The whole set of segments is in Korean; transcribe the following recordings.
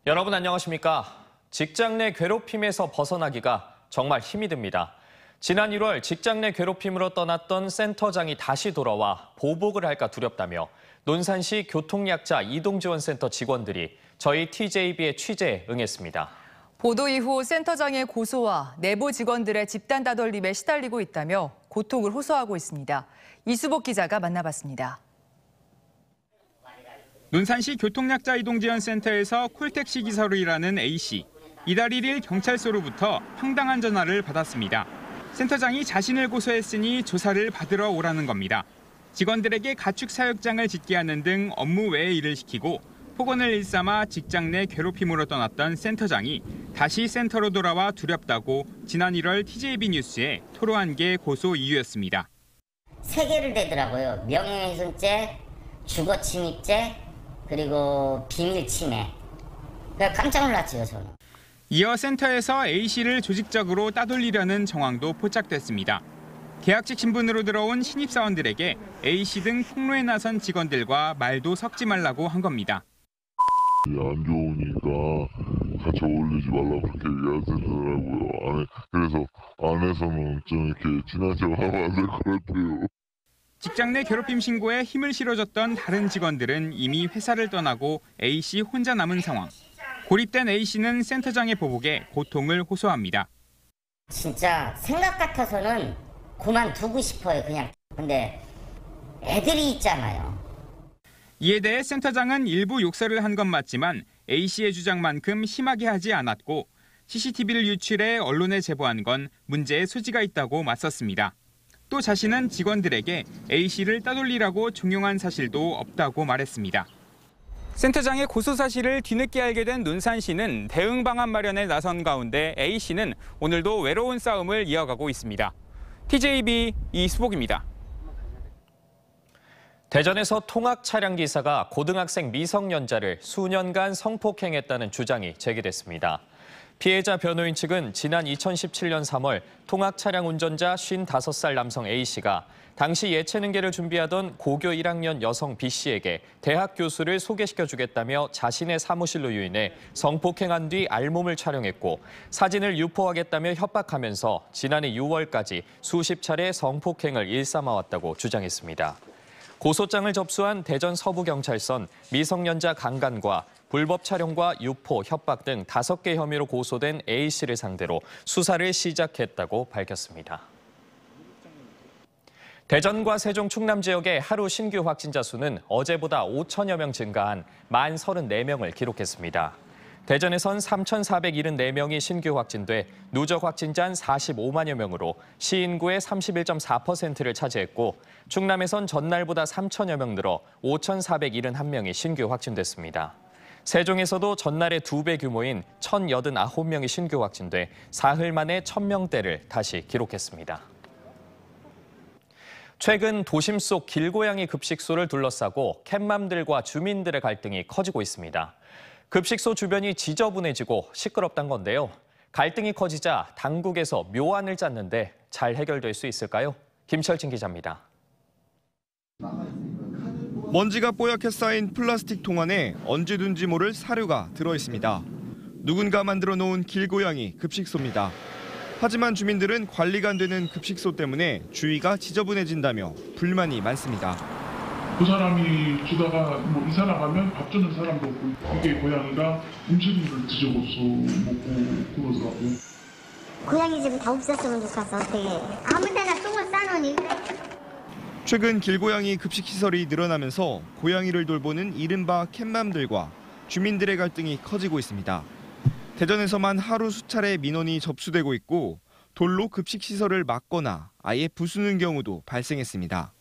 여러분 안녕하십니까? 직장 내 괴롭힘에서 벗어나기가 정말 힘이 듭니다. 지난 1월 직장 내 괴롭힘으로 떠났던 센터장이 다시 돌아와 보복을 할까 두렵다며 논산시 교통약자 이동지원센터 직원들이 저희 TJB의 취재에 응했습니다. 보도 이후 센터장의 고소와 내부 직원들의 집단 따돌림에 시달리고 있다며 고통을 호소하고 있습니다. 이수복 기자가 만나봤습니다. 논산시 교통약자 이동지원센터에서 콜택시 기사로 일하는 A씨. 이달 1일 경찰서로부터 황당한 전화를 받았습니다. 센터장이 자신을 고소했으니 조사를 받으러 오라는 겁니다. 직원들에게 가축 사육장을 짓게 하는 등 업무 외의 일을 시키고 폭언을 일삼아 직장 내 괴롭힘으로 떠났던 센터장이 다시 센터로 돌아와 두렵다고 지난 1월 TJB 뉴스에 토로한 게 고소 이유였습니다. 3개를 대더라고요. 명예훼손죄, 주거침입죄, 그리고 비밀침해. 그러니까 깜짝 놀랐죠, 저는. 이어 센터에서 A씨를 조직적으로 따돌리려는 정황도 포착됐습니다. 계약직 신분으로 들어온 신입사원들에게 A씨 등 폭로에 나선 직원들과 말도 섞지 말라고 한 겁니다. 안 좋으니까 같이 어울리지 말라고 그렇게 얘기하시더라고요. 그래서 안에서는 좀 이렇게 친한 척하면 안 될 것 같아요. 직장 내 괴롭힘 신고에 힘을 실어줬던 다른 직원들은 이미 회사를 떠나고 A씨 혼자 남은 상황. 고립된 A씨는 센터장의 보복에 고통을 호소합니다. 진짜 생각 같아서는 그만두고 싶어요, 그냥. 근데 애들이 있잖아요. 이에 대해 센터장은 일부 욕설을 한 건 맞지만 A씨의 주장만큼 심하게 하지 않았고 CCTV를 유출해 언론에 제보한 건 문제의 소지가 있다고 맞섰습니다. 또 자신은 직원들에게 A씨를 따돌리라고 종용한 사실도 없다고 말했습니다. 센터장의 고소 사실을 뒤늦게 알게 된 논산시는 대응 방안 마련에 나선 가운데 A씨는 오늘도 외로운 싸움을 이어가고 있습니다. TJB 이수복입니다. 대전에서 통학 차량 기사가 고등학생 미성년자를 수년간 성폭행했다는 주장이 제기됐습니다. 피해자 변호인 측은 지난 2017년 3월 통학 차량 운전자 55살 남성 A씨가 당시 예체능계를 준비하던 고교 1학년 여성 B씨에게 대학 교수를 소개시켜주겠다며 자신의 사무실로 유인해 성폭행한 뒤 알몸을 촬영했고 사진을 유포하겠다며 협박하면서 지난해 6월까지 수십 차례 성폭행을 일삼아왔다고 주장했습니다. 고소장을 접수한 대전 서부경찰선 미성년자 강간과 불법 촬영과 유포, 협박 등 5개 혐의로 고소된 A씨를 상대로 수사를 시작했다고 밝혔습니다. 대전과 세종, 충남 지역의 하루 신규 확진자 수는 어제보다 5천여 명 증가한 1,034명을 기록했습니다. 대전에선 3,474명이 신규 확진돼 누적 확진자는 45만여 명으로 시 인구의 31.4%를 차지했고 충남에선 전날보다 3천여 명 늘어 5,471명이 신규 확진됐습니다. 세종에서도 전날의 2배 규모인 1,089명이 신규 확진돼 사흘 만에 1,000명대를 다시 기록했습니다. 최근 도심 속 길고양이 급식소를 둘러싸고 캣맘들과 주민들의 갈등이 커지고 있습니다. 급식소 주변이 지저분해지고 시끄럽단 건데요. 갈등이 커지자 당국에서 묘안을 짰는데 잘 해결될 수 있을까요? 김철진 기자입니다. 먼지가 뽀얗게 쌓인 플라스틱 통 안에 언제든지 모를 사료가 들어있습니다. 누군가 만들어 놓은 길고양이 급식소입니다. 하지만 주민들은 관리가 안 되는 급식소 때문에 주위가 지저분해진다며 불만이 많습니다. 그 사람이 주다가 이사 나가면 밥 주는 사람도 없고 이게 고양이가 음식물을 뒤져서 먹고 그러더라고요. 고양이 집 다 없었으면 좋겠어. 어떻게 아무 데나 똥을 싸놓으니 그래. 최근 길고양이 급식시설이 늘어나면서 고양이를 돌보는 이른바 캣맘들과 주민들의 갈등이 커지고 있습니다. 대전에서만 하루 수차례 민원이 접수되고 있고 돌로 급식시설을 막거나 아예 부수는 경우도 발생했습니다.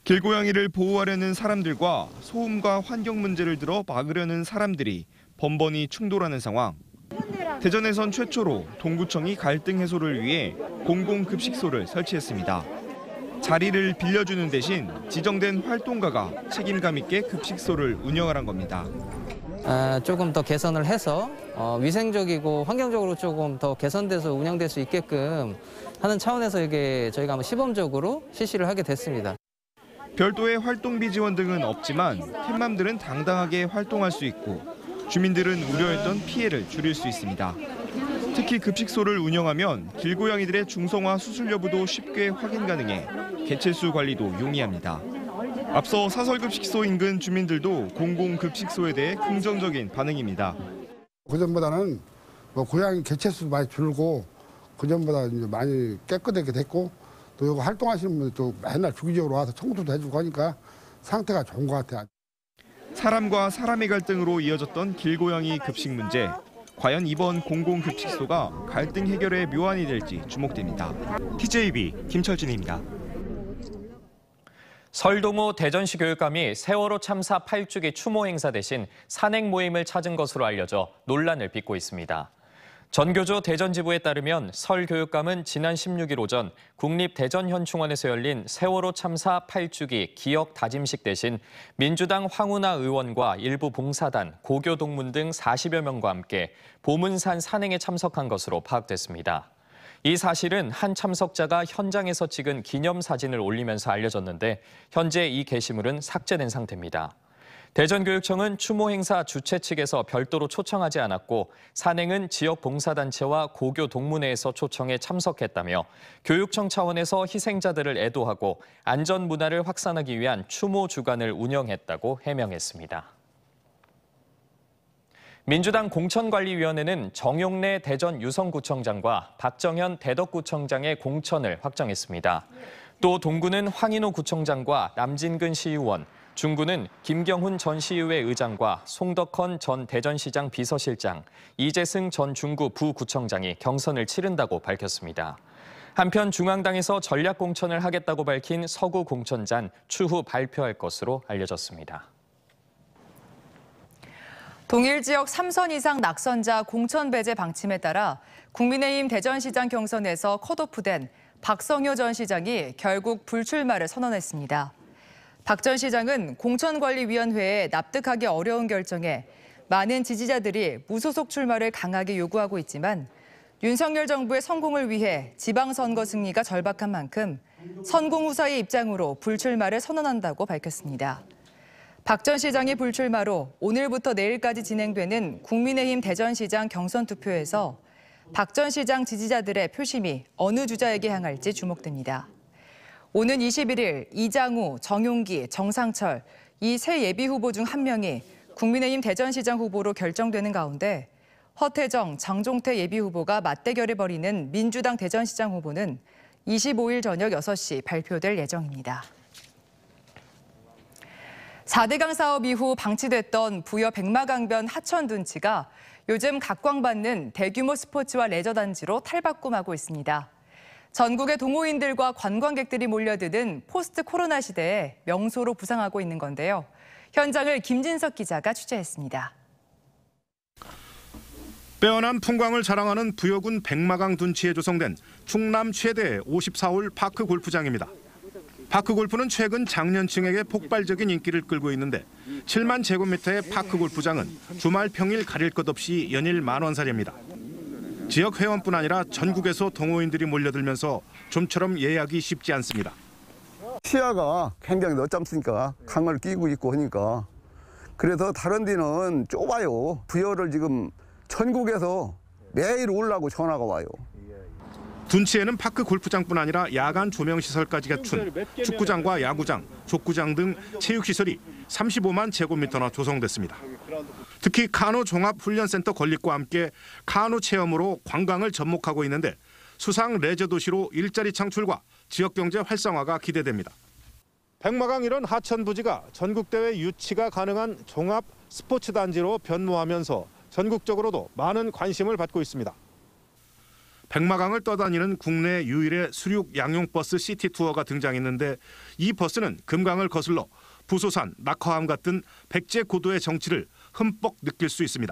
길고양이를 보호하려는 사람들과 소음과 환경 문제를 들어 막으려는 사람들이 번번이 충돌하는 상황. 대전에선 최초로 동구청이 갈등 해소를 위해 공공급식소를 설치했습니다. 자리를 빌려주는 대신 지정된 활동가가 책임감 있게 급식소를 운영하란 겁니다. 조금 더 개선을 해서 위생적이고 환경적으로 조금 더 개선돼서 운영될 수 있게끔 하는 차원에서 이게 저희가 한번 시범적으로 실시를 하게 됐습니다. 별도의 활동비 지원 등은 없지만 캣맘들은 당당하게 활동할 수 있고 주민들은 우려했던 피해를 줄일 수 있습니다. 특히 급식소를 운영하면 길고양이들의 중성화 수술 여부도 쉽게 확인 가능해 개체수 관리도 용이합니다. 앞서 사설급식소 인근 주민들도 공공급식소에 대해 긍정적인 반응입니다. 그전보다는 고양이 개체수도 많이 줄고 그전보다 이제 많이 깨끗하게 됐고 또 여기 활동하시는 분들도 맨날 주기적으로 와서 청소도 해주고 하니까 상태가 좋은 것 같아요. 사람과 사람의 갈등으로 이어졌던 길고양이 급식 문제. 과연 이번 공공급식소가 갈등 해결의 묘안이 될지 주목됩니다. TJB 김철진입니다. 설동호 대전시 교육감이 세월호 참사 8주기 추모 행사 대신 산행 모임을 찾은 것으로 알려져 논란을 빚고 있습니다. 전교조 대전지부에 따르면 설 교육감은 지난 16일 오전 국립대전현충원에서 열린 세월호 참사 8주기 기억 다짐식 대신 민주당 황운하 의원과 일부 봉사단, 고교 동문 등 40여 명과 함께 보문산 산행에 참석한 것으로 파악됐습니다. 이 사실은 한 참석자가 현장에서 찍은 기념사진을 올리면서 알려졌는데 현재 이 게시물은 삭제된 상태입니다. 대전교육청은 추모 행사 주최 측에서 별도로 초청하지 않았고 산행은 지역 봉사단체와 고교 동문회에서 초청해 참석했다며 교육청 차원에서 희생자들을 애도하고 안전 문화를 확산하기 위한 추모 주간을 운영했다고 해명했습니다. 민주당 공천관리위원회는 정용래 대전 유성구청장과 박정현 대덕구청장의 공천을 확정했습니다. 또 동구는 황인호 구청장과 남진근 시의원, 중구는 김경훈 전 시의회 의장과 송덕헌 전 대전시장 비서실장, 이재승 전 중구 부구청장이 경선을 치른다고 밝혔습니다. 한편 중앙당에서 전략공천을 하겠다고 밝힌 서구 공천자는 추후 발표할 것으로 알려졌습니다. 동일 지역 3선 이상 낙선자 공천 배제 방침에 따라 국민의힘 대전시장 경선에서 컷오프된 박성효 전 시장이 결국 불출마를 선언했습니다. 박 전 시장은 공천관리위원회에 납득하기 어려운 결정에 많은 지지자들이 무소속 출마를 강하게 요구하고 있지만 윤석열 정부의 성공을 위해 지방선거 승리가 절박한 만큼 선공 후사의 입장으로 불출마를 선언한다고 밝혔습니다. 박 전 시장의 불출마로 오늘부터 내일까지 진행되는 국민의힘 대전시장 경선 투표에서 박 전 시장 지지자들의 표심이 어느 주자에게 향할지 주목됩니다. 오는 21일 이장우, 정용기, 정상철 이 세 예비 후보 중 한 명이 국민의힘 대전시장 후보로 결정되는 가운데 허태정, 장종태 예비 후보가 맞대결을 벌이는 민주당 대전시장 후보는 25일 저녁 6시 발표될 예정입니다. 4대강 사업 이후 방치됐던 부여 백마강변 하천 둔치가 요즘 각광받는 대규모 스포츠와 레저 단지로 탈바꿈하고 있습니다. 전국의 동호인들과 관광객들이 몰려드는 포스트 코로나 시대에 명소로 부상하고 있는 건데요. 현장을 김진석 기자가 취재했습니다. 빼어난 풍광을 자랑하는 부여군 백마강 둔치에 조성된 충남 최대 54홀 파크 골프장입니다. 파크 골프는 최근 장년층에게 폭발적인 인기를 끌고 있는데 7만 제곱미터의 파크 골프장은 주말 평일 가릴 것 없이 연일 만원짜리입니다. 지역 회원뿐 아니라 전국에서 동호인들이 몰려들면서 좀처럼 예약이 쉽지 않습니다. 시야가 굉장히 넓잖습니까? 강을 끼고 있고 하니까. 그래서 다른 데는 좁아요. 부여를 지금 전국에서 매일 오려고 전화가 와요. 둔치에는 파크 골프장뿐 아니라 야간 조명시설까지 갖춘 축구장과 야구장, 족구장 등 체육시설이 35만 제곱미터나 조성됐습니다. 특히 카누 종합훈련센터 건립과 함께 카누 체험으로 관광을 접목하고 있는데 수상 레저 도시로 일자리 창출과 지역경제 활성화가 기대됩니다. 백마강 이런 하천 부지가 전국대회 유치가 가능한 종합 스포츠 단지로 변모하면서 전국적으로도 많은 관심을 받고 있습니다. 백마강을 떠다니는 국내 유일의 수륙 양용버스 시티 투어가 등장했는데 이 버스는 금강을 거슬러 부소산, 낙화암 같은 백제 고도의 정치를 흠뻑 느낄 수 있습니다.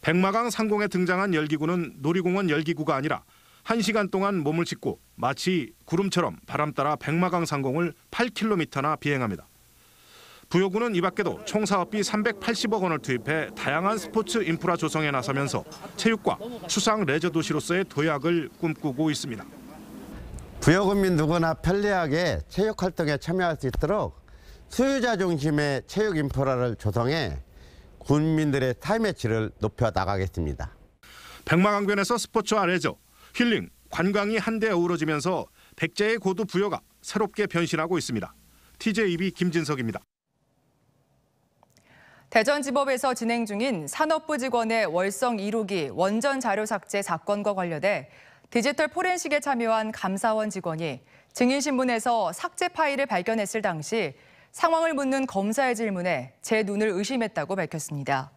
백마강 상공에 등장한 열기구는 놀이공원 열기구가 아니라 1시간 동안 몸을 싣고 마치 구름처럼 바람 따라 백마강 상공을 8km나 비행합니다. 부여군은 이 밖에도 총 사업비 380억 원을 투입해 다양한 스포츠 인프라 조성에 나서면서 체육과 수상 레저 도시로서의 도약을 꿈꾸고 있습니다. 부여군민 누구나 편리하게 체육 활동에 참여할 수 있도록 수요자 중심의 체육 인프라를 조성해 국민들의 삶의 질을 높여 나가겠습니다. 백마강변에서 스포츠와 레저, 힐링, 관광이 한데 어우러지면서 백제의 고두 부여가 새롭게 변신하고 있습니다. TJB 김진석입니다. 대전지법에서 진행 중인 산업부 직원의 월성 1호기 원전 자료 삭제 사건과 관련해 디지털 포렌식에 참여한 감사원 직원이 증인신문에서 삭제 파일을 발견했을 당시 상황을 묻는 검사의 질문에 제 눈을 의심했다고 밝혔습니다.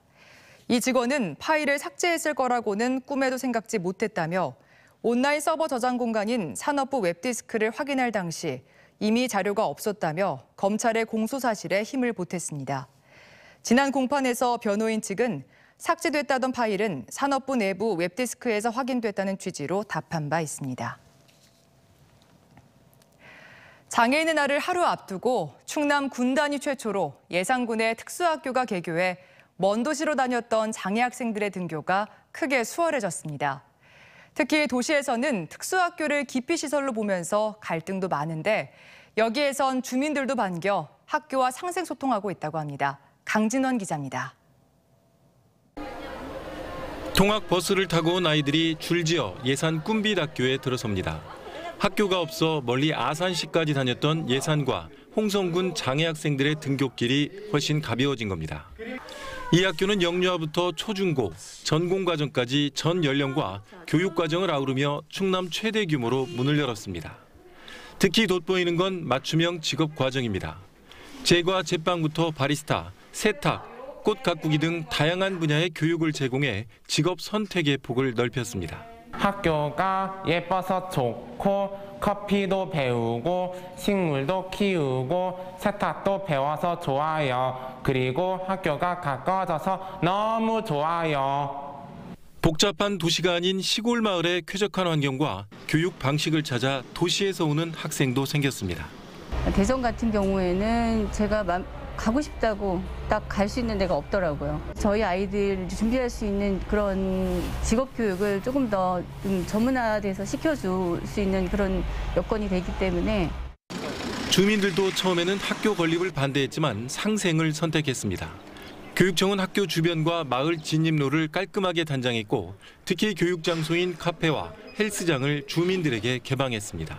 이 직원은 파일을 삭제했을 거라고는 꿈에도 생각지 못했다며 온라인 서버 저장 공간인 산업부 웹디스크를 확인할 당시 이미 자료가 없었다며 검찰의 공소 사실에 힘을 보탰습니다. 지난 공판에서 변호인 측은 삭제됐다던 파일은 산업부 내부 웹디스크에서 확인됐다는 취지로 답한 바 있습니다. 장애인의 날을 하루 앞두고 충남 군단위 최초로 예산군의 특수학교가 개교해 먼 도시로 다녔던 장애 학생들의 등교가 크게 수월해졌습니다. 특히 도시에서는 특수학교를 기피시설로 보면서 갈등도 많은데 여기에선 주민들도 반겨 학교와 상생 소통하고 있다고 합니다. 강진원 기자입니다. 통학버스를 타고 온 아이들이 줄지어 예산 꿈빛학교에 들어섭니다. 학교가 없어 멀리 아산시까지 다녔던 예산과 홍성군 장애 학생들의 등교길이 훨씬 가벼워진 겁니다. 이 학교는 영유아부터 초중고, 전공과정까지 전 연령과 교육과정을 아우르며 충남 최대 규모로 문을 열었습니다. 특히 돋보이는 건 맞춤형 직업과정입니다. 제과 제빵부터 바리스타, 세탁, 꽃 가꾸기 등 다양한 분야의 교육을 제공해 직업 선택의 폭을 넓혔습니다. 학교가 예뻐서 좋고 커피도 배우고 식물도 키우고 세탁도 배워서 좋아요. 그리고 학교가 가까워져서 너무 좋아요. 복잡한 도시가 아닌 시골 마을의 쾌적한 환경과 교육 방식을 찾아 도시에서 오는 학생도 생겼습니다. 대전 같은 경우에는 제가 가고 싶다고 딱 갈 수 있는 데가 없더라고요. 저희 아이들 준비할 수 있는 그런 직업 교육을 조금 더 전문화돼서 시켜줄 수 있는 그런 여건이 되기 때문에. 주민들도 처음에는 학교 건립을 반대했지만 상생을 선택했습니다. 교육청은 학교 주변과 마을 진입로를 깔끔하게 단장했고 특히 교육 장소인 카페와 헬스장을 주민들에게 개방했습니다.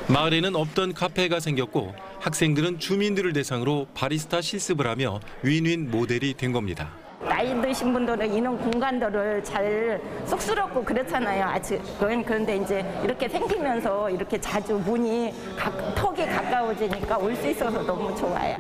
마을에는 없던 카페가 생겼고 학생들은 주민들을 대상으로 바리스타 실습을 하며 윈윈 모델이 된 겁니다. 나이 드신 분들은 이런 공간들을 잘 쑥스럽고 그렇잖아요. 아직 그런데 이제 이렇게 생기면서 이렇게 자주 문이 턱이 가까워지니까 올 수 있어서 너무 좋아요.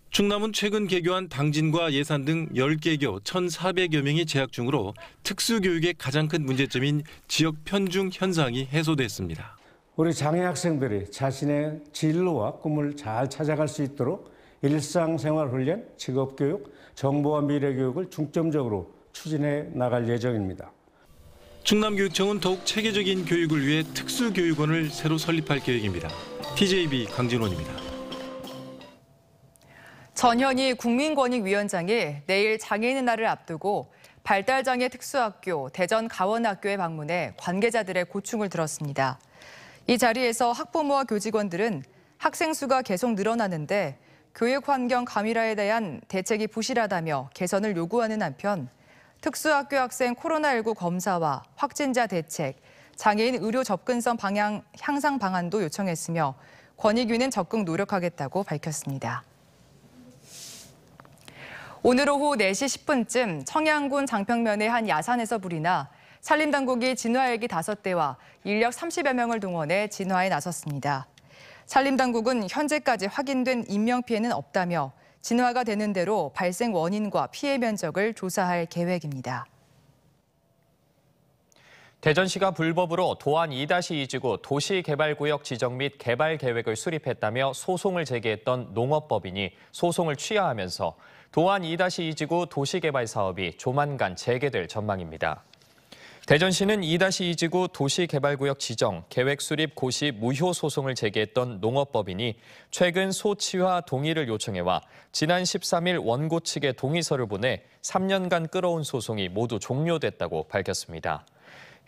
충남은 최근 개교한 당진과 예산 등 10개교 1,400여 명이 재학 중으로 특수교육의 가장 큰 문제점인 지역 편중 현상이 해소됐습니다. 우리 장애 학생들이 자신의 진로와 꿈을 잘 찾아갈 수 있도록 일상생활 훈련, 직업교육, 정보와 미래교육을 중점적으로 추진해 나갈 예정입니다. 충남교육청은 더욱 체계적인 교육을 위해 특수교육원을 새로 설립할 계획입니다. TJB 강진원입니다. 전현희 국민권익위원장이 내일 장애인의 날을 앞두고 발달장애 특수학교 대전 가원학교에 방문해 관계자들의 고충을 들었습니다. 이 자리에서 학부모와 교직원들은 학생 수가 계속 늘어나는데 교육 환경 가밀화에 대한 대책이 부실하다며 개선을 요구하는 한편 특수학교 학생 코로나19 검사와 확진자 대책, 장애인 의료 접근성 방향 향상 방안도 요청했으며 권익위는 적극 노력하겠다고 밝혔습니다. 오늘 오후 4시 10분쯤 청양군 장평면의 한 야산에서 불이 나 산림당국이 진화헬기 5대와 인력 30여 명을 동원해 진화에 나섰습니다. 산림당국은 현재까지 확인된 인명피해는 없다며 진화가 되는 대로 발생 원인과 피해 면적을 조사할 계획입니다. 대전시가 불법으로 도안 2-2지구 도시개발구역 지정 및 개발 계획을 수립했다며 소송을 제기했던 농업법인이 소송을 취하하면서 도안 2-2지구 도시개발 사업이 조만간 재개될 전망입니다. 대전시는 2-2지구 도시개발구역 지정, 계획 수립 고시 무효 소송을 제기했던 농업법인이 최근 소치화 동의를 요청해와 지난 13일 원고 측에 동의서를 보내 3년간 끌어온 소송이 모두 종료됐다고 밝혔습니다.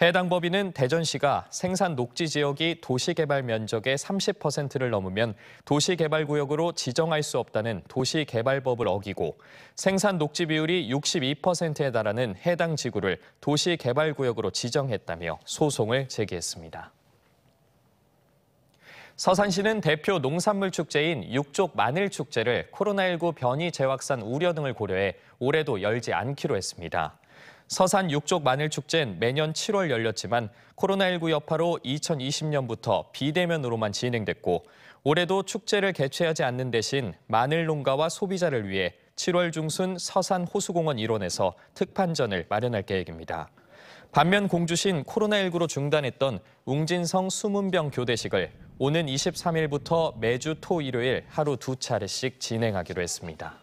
해당 법인은 대전시가 생산 녹지 지역이 도시개발 면적의 30%를 넘으면 도시개발구역으로 지정할 수 없다는 도시개발법을 어기고 생산 녹지 비율이 62%에 달하는 해당 지구를 도시개발구역으로 지정했다며 소송을 제기했습니다. 서산시는 대표 농산물 축제인 육족 마늘 축제를 코로나19 변이 재확산 우려 등을 고려해 올해도 열지 않기로 했습니다. 서산 육족 마늘 축제는 매년 7월 열렸지만 코로나19 여파로 2020년부터 비대면으로만 진행됐고 올해도 축제를 개최하지 않는 대신 마늘 농가와 소비자를 위해 7월 중순 서산 호수공원 일원에서 특판전을 마련할 계획입니다. 반면 공주시는 코로나19로 중단했던 웅진성 수문병 교대식을 오는 23일부터 매주 토 일요일 하루 2차례씩 진행하기로 했습니다.